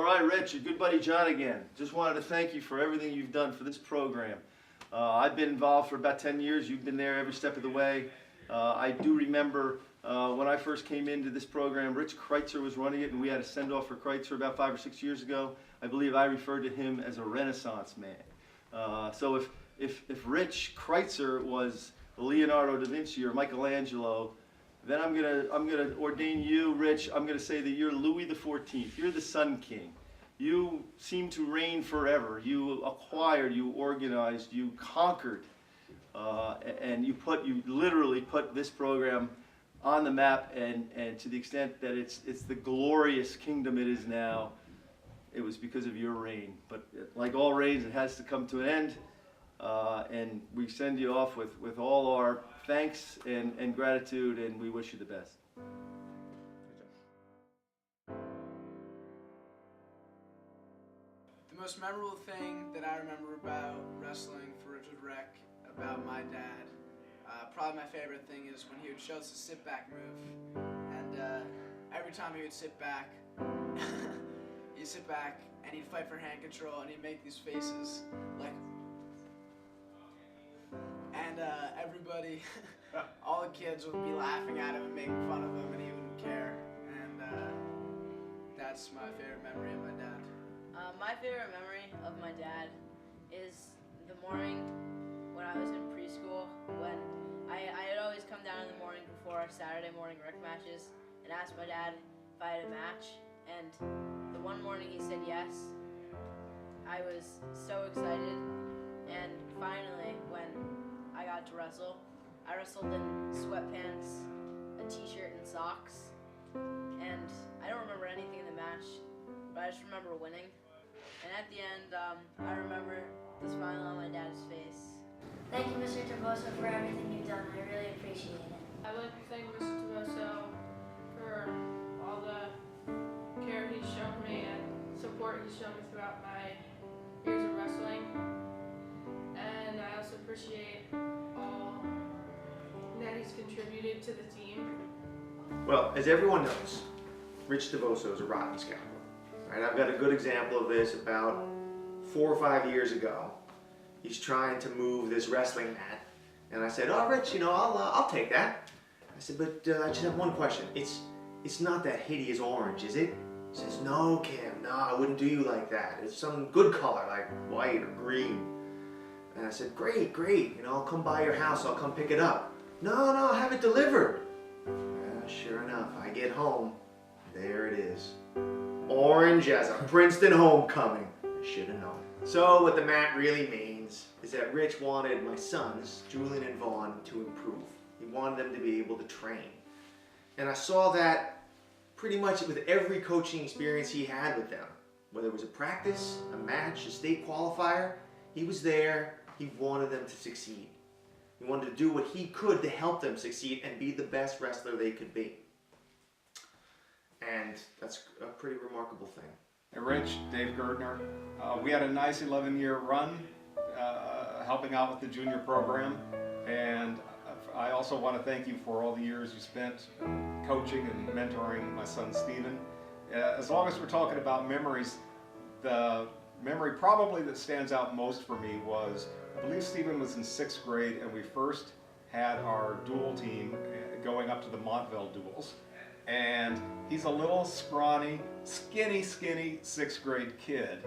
right, Rich, your good buddy John again. Just wanted to thank you for everything you've done for this program. I've been involved for about 10 years. You've been there every step of the way. I do remember when I first came into this program, Rich Kreitzer was running it, and we had a send-off for Kreitzer about 5 or 6 years ago. I believe I referred to him as a Renaissance man. So if Rich Kreitzer was Leonardo da Vinci or Michelangelo, then I'm gonna ordain you, Rich. I'm gonna say that you're Louis XIV. You're the Sun King. You seem to reign forever. You acquired, you organized, you conquered, and you literally put this program on the map. And to the extent that it's the glorious kingdom it is now, it was because of your reign. But like all reigns, it has to come to an end. And we send you off with all our thanks and gratitude, and we wish you the best. The most memorable thing that I remember about wrestling for Ridgewood Rec, about my dad, probably my favorite thing is when he would show us a sit-back move. And every time he would sit back, he'd sit back and he'd fight for hand control, and he'd make these faces like, and everybody, all the kids would be laughing at him and making fun of him, and he wouldn't care. And that's my favorite memory of my dad. My favorite memory of my dad is the morning when I was in preschool, when I'd always come down in the morning before our Saturday morning rec matches and ask my dad if I had a match, and the one morning he said yes. I was so excited, and finally when I got to wrestle, I wrestled in sweatpants, a t-shirt, and socks, and I don't remember anything in the match, but I just remember winning. And at the end, I remember the smile on my dad's face. Thank you, Mr. Toboso, for everything you've done. I really appreciate it. I'd like to thank Mr. Toboso for all the care he's shown me and support he's shown me throughout my years of wrestling. And I also appreciate all that he's contributed to the team. Well, as everyone knows, Rich Toboso is a rotten scoundrel. Right? I've got a good example of this about 4 or 5 years ago. He's trying to move this wrestling mat, and I said, "Oh, Rich, I'll take that." I said, "But I just have one question. It's not that hideous orange, is it?" He says, "No, Kim, no, I wouldn't do you like that. It's some good color, like white or green." And I said, "Great, I'll come by your house. I'll come pick it up." No, I'll have it delivered." Sure enough, I get home. There it is. Orange as a Princeton homecoming. I should have known. So what the mat really means is that Rich wanted my sons, Julian and Vaughn, to improve. He wanted them to be able to train. And I saw that pretty much with every coaching experience he had with them. Whether it was a practice, a match, a state qualifier, he was there. He wanted them to succeed. He wanted to do what he could to help them succeed and be the best wrestler they could be. And that's a pretty remarkable thing. Hey Rich, Dave Gerdner. We had a nice 11-year run helping out with the junior program, and I also want to thank you for all the years you spent coaching and mentoring my son Steven. As long as we're talking about memories, the memory probably that stands out most for me was, I believe Steven was in 6th grade, and we first had our dual team going up to the Montville duels. And he's a little scrawny, skinny 6th grade kid,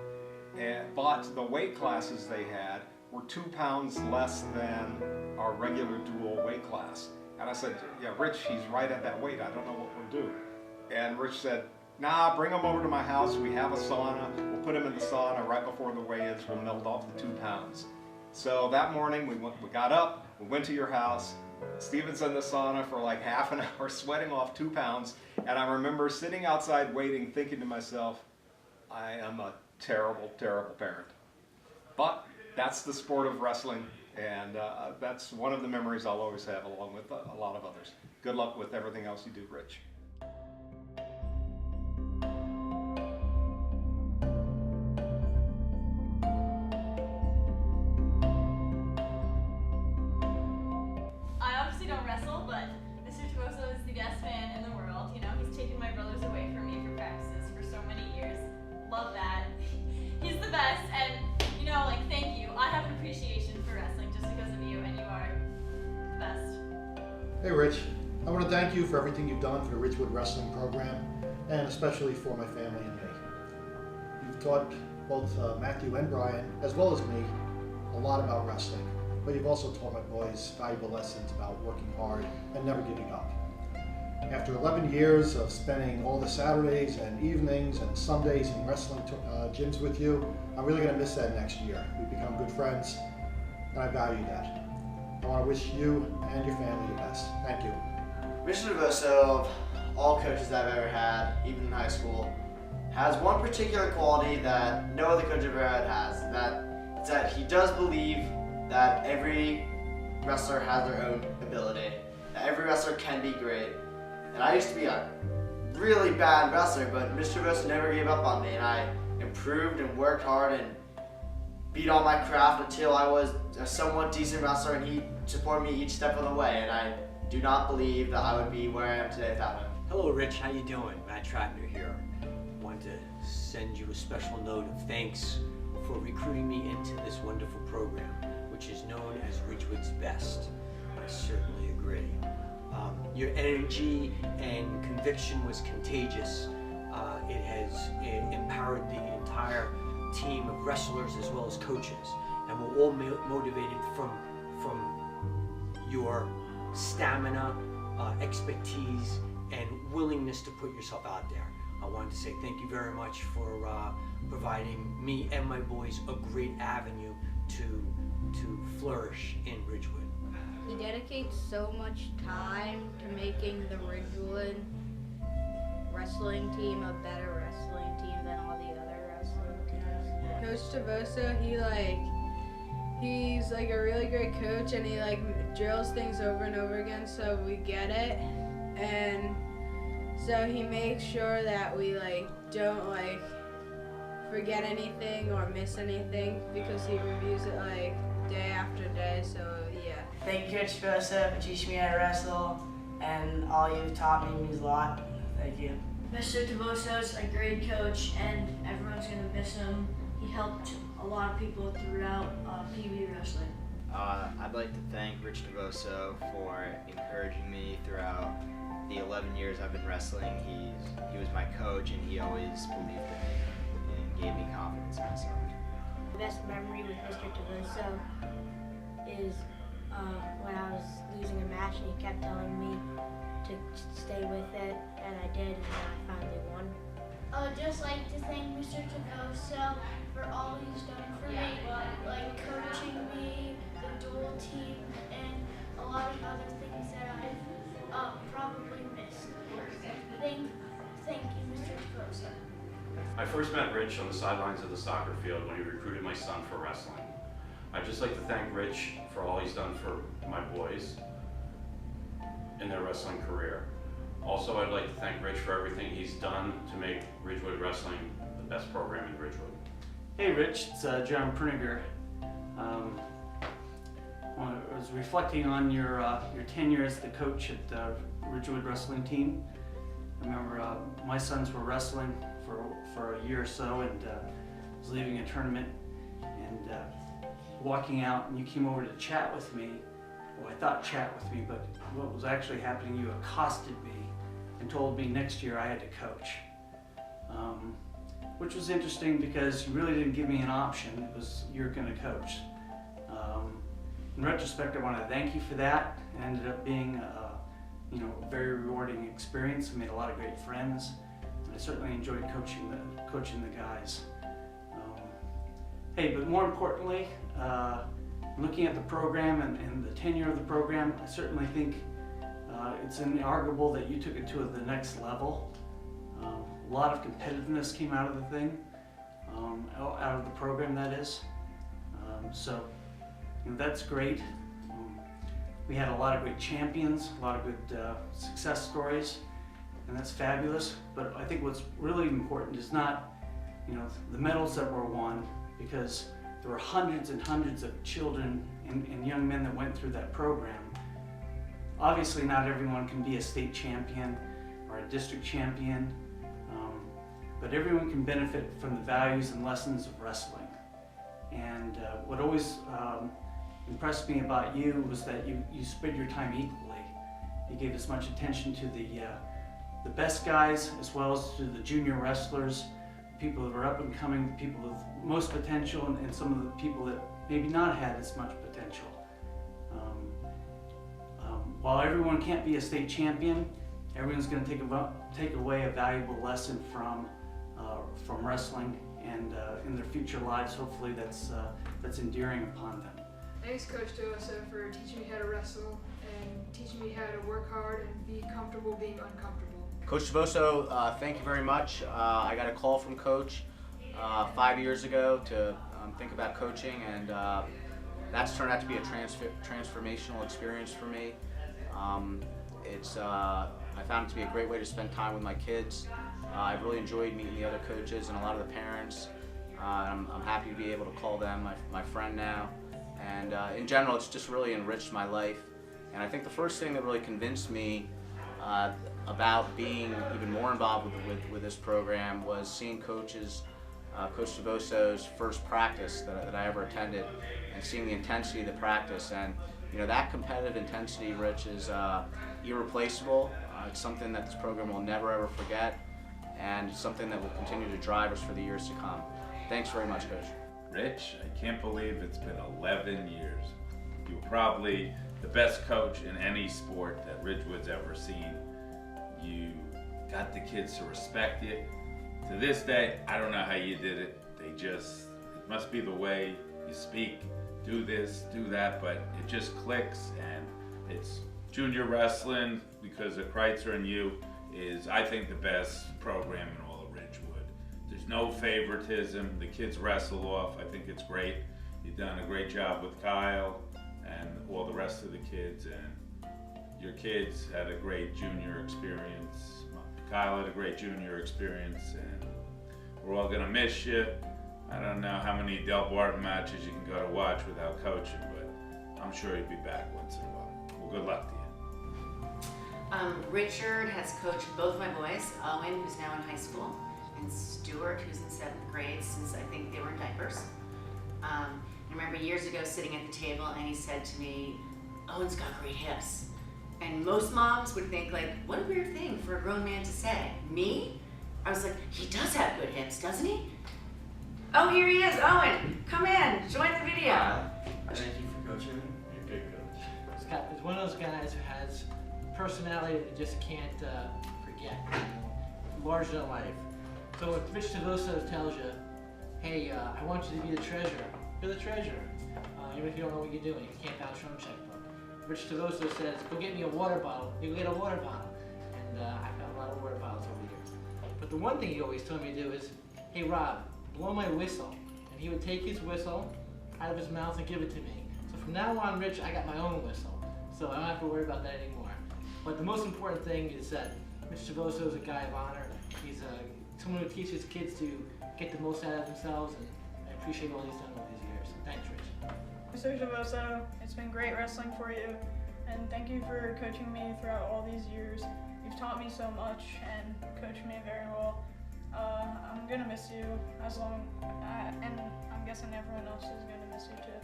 but the weight classes they had were 2 pounds less than our regular dual weight class. And I said, "Yeah, Rich, he's right at that weight. I don't know what we'll do." And Rich said, "Nah, bring him over to my house. We have a sauna. We'll put him in the sauna right before the weigh-ins. We'll melt off the 2 pounds." So that morning we got up, we went to your house. Steven's in the sauna for like half an hour, sweating off 2 pounds. And I remember sitting outside waiting, thinking to myself, I am a terrible, terrible parent. But that's the sport of wrestling, and that's one of the memories I'll always have, along with a lot of others. Good luck with everything else you do, Rich. Don't wrestle, but Mr. Toboso is the best man in the world. You know, he's taken my brothers away from me for practices for so many years. Love that. best, and you know, like, thank you. I have an appreciation for wrestling just because of you, and you are the best. Hey Rich, I want to thank you for everything you've done for the Ridgewood Wrestling program, and especially for my family and me. You've taught both Matthew and Brian, as well as me, a lot about wrestling, but you've also taught my boys valuable lessons about working hard and never giving up. After 11 years of spending all the Saturdays and evenings and Sundays in wrestling gyms with you, I'm really going to miss that next year. We've become good friends, and I value that. I want to wish you and your family the best. Thank you. Mr. DeVoso, of all coaches I've ever had, even in high school, has one particular quality that no other coach I've ever had has. That he does believe that every wrestler has their own ability, that every wrestler can be great. And I used to be a really bad wrestler, but Mr. DeVoso never gave up on me, and I improved and worked hard and beat all my craft until I was a somewhat decent wrestler, and he supported me each step of the way, and I do not believe that I would be where I am today without him. Hello Rich, how you doing? Matt Trapner here. Want to send you a special note of thanks for recruiting me into this wonderful program, which is known as Ridgewood's Best. I certainly agree. Your energy and conviction was contagious. It has empowered the entire team of wrestlers as well as coaches, and we're all motivated from your stamina, expertise, and willingness to put yourself out there. I wanted to say thank you very much for providing me and my boys a great avenue to flourish in Ridgewood. He dedicates so much time to making the Ridgewood wrestling team a better wrestling team than all the other wrestling teams. Coach DeVoso, he's like a really great coach, and he like drills things over and over again so we get it, and so he makes sure that we like don't like forget anything or miss anything because he reviews it like day after day. So yeah. Thank you, Coach DeVoso, for teaching me how to wrestle, and all you've taught me means a lot. Thank you. Mr. DeVoso's a great coach, and everyone's going to miss him. He helped a lot of people throughout PB wrestling. I'd like to thank Rich DeVoso for encouraging me throughout the 11 years I've been wrestling. He was my coach, and he always believed in me and gave me confidence in myself. The best memory with Mr. DeVoso is when I was losing a match, and he kept telling me to stay with it, and I did, and then I finally won. I would just like to thank Mr. DeVoso for all he's done for me, like coaching me, the dual team, and a lot of other things that I've probably missed. Thank you, Mr. DeVoso. I first met Rich on the sidelines of the soccer field when he recruited my son for wrestling. I'd just like to thank Rich for all he's done for my boys in their wrestling career. Also, I'd like to thank Rich for everything he's done to make Ridgewood Wrestling the best program in Ridgewood. Hey Rich, it's John Pruniger. I was reflecting on your tenure as the coach at the Ridgewood Wrestling team. I remember my sons were wrestling for a year or so, and was leaving a tournament and walking out, and you came over to chat with me. Well, I thought chat with me, but what was actually happening, you accosted me and told me next year I had to coach. Which was interesting because you really didn't give me an option. It was, you're gonna coach. In retrospect, I want to thank you for that. It ended up being a very rewarding experience. I made a lot of great friends, and I certainly enjoyed coaching the guys. Hey, but more importantly, looking at the program and the tenure of the program, I certainly think it's inarguable that you took it to the next level. A lot of competitiveness came out of the thing, out of the program, that is. So that's great. We had a lot of great champions, a lot of good success stories, and that's fabulous. But I think what's really important is not, the medals that were won, because there were hundreds and hundreds of children and young men that went through that program. Obviously, not everyone can be a state champion or a district champion, but everyone can benefit from the values and lessons of wrestling. And what always impressed me about you was that you spread your time equally. You gave as much attention to the best guys as well as to the junior wrestlers, people that are up and coming, the people with most potential, and some of the people that maybe not had as much potential. While everyone can't be a state champion, everyone's going to take away a valuable lesson from wrestling, and in their future lives, hopefully that's endearing upon them. Thanks, Coach Devoso, for teaching me how to wrestle and teaching me how to work hard and be comfortable being uncomfortable. Coach Devoso, thank you very much. I got a call from Coach 5 years ago to think about coaching, and that's turned out to be a transformational experience for me. I found it to be a great way to spend time with my kids. I've really enjoyed meeting the other coaches and a lot of the parents. I'm happy to be able to call them my friend now. And in general, it's just really enriched my life. And I think the first thing that really convinced me about being even more involved with this program was seeing Coach Devoso's first practice that I ever attended, and seeing the intensity of the practice. And that competitive intensity, Rich, is irreplaceable. It's something that this program will never ever forget, and something that will continue to drive us for the years to come. Thanks very much, Coach. Rich, I can't believe it's been 11 years. You were probably the best coach in any sport that Ridgewood's ever seen. You got the kids to respect you. To this day, I don't know how you did it. It must be the way you speak, do this, do that, but it just clicks, and it's junior wrestling because of Kreitzer and you is, I think, the best program in all of Ridgewood. There's no favoritism. The kids wrestle off. I think it's great. You've done a great job with Kyle and all the rest of the kids, and your kids had a great junior experience. Kyle had a great junior experience, and we're all gonna miss you. I don't know how many Del Barton matches you can go to watch without coaching, but I'm sure you'll be back once in a while. Well, good luck to you. Richard has coached both my boys, Owen, who's now in high school, and Stuart, who's in 7th grade, since I think they were in diapers. I remember years ago sitting at the table, and he said to me, "Owen's got great hips." And most moms would think, like, what a weird thing for a grown man to say. Me? I was like, he does have good hips, doesn't he? Oh, here he is, Owen. Come in, join the video. Thank you for coaching me. You're a good coach. He's one of those guys who has personality that you just can't forget. Larger than life. So if Rich Devoso tells you, hey, I want you to be the treasurer, you're the treasurer. Even if you don't know what you're doing, you can't vouch your own checkbook. Rich Devoso says, go get me a water bottle, you go get a water bottle. And I've got a lot of water bottles over the years. But the one thing he always told me to do is, hey Rob, blow my whistle. And he would take his whistle out of his mouth and give it to me. So from now on, Rich, I got my own whistle. So I don't have to worry about that anymore. But the most important thing is that Rich Devoso is a guy of honor. He's someone who teaches kids to get the most out of themselves, and I appreciate all he's done all these years. Thanks, Rich. Mr. Devoso, it's been great wrestling for you, and thank you for coaching me throughout all these years. You've taught me so much and coached me very well. I'm gonna miss you and I'm guessing everyone else is gonna miss you too.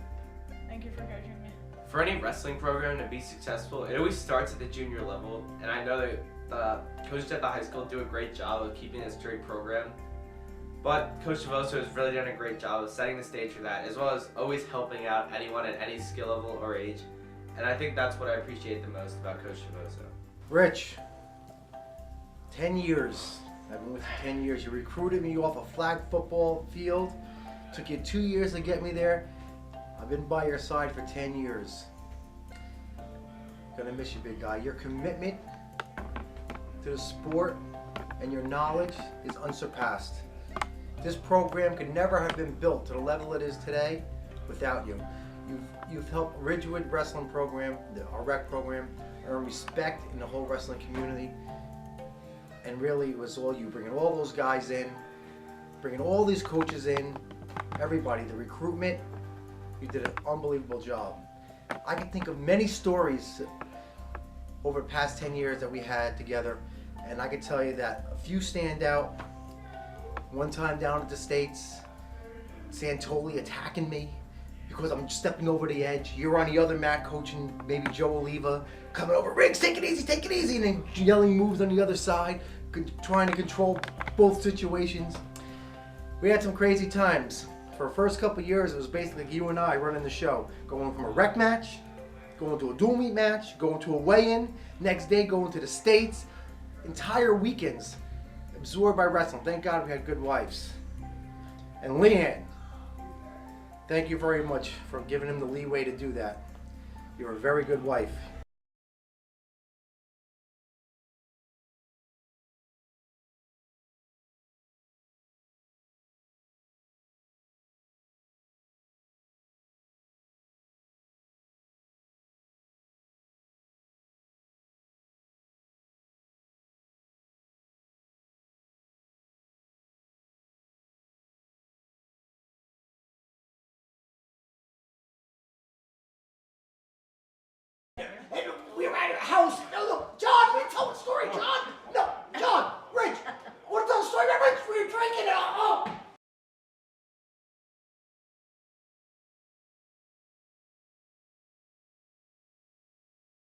Thank you for coaching me. For any wrestling program to be successful, it always starts at the junior level, and I know that the coaches at the high school do a great job of keeping this great program. But Coach Devoso has really done a great job of setting the stage for that, as well as always helping out anyone at any skill level or age. And I think that's what I appreciate the most about Coach Devoso. Rich, 10 years. I've been with you 10 years. You recruited me off a flag football field. Took you 2 years to get me there. I've been by your side for 10 years. Gonna miss you, big guy. Your commitment to the sport and your knowledge is unsurpassed. This program could never have been built to the level it is today without you. You've helped Ridgewood Wrestling Program, our rec program, earn respect in the whole wrestling community. And really, it was all you, bringing all those guys in, bringing all these coaches in, everybody, the recruitment. You did an unbelievable job. I can think of many stories over the past 10 years that we had together, and I can tell you that a few stand out. One time down at the States, Santoli attacking me because I'm stepping over the edge. You're on the other mat coaching maybe Joe Oliva, coming over, Riggs, take it easy, and then yelling moves on the other side, trying to control both situations. We had some crazy times. For the first couple of years, it was basically like you and I running the show, going from a rec match, going to a dual meet match, going to a weigh-in, next day going to the States, entire weekends absorbed by wrestling. Thank God we had good wives. And Leanne, thank you very much for giving him the leeway to do that. You're a very good wife. And we were at a house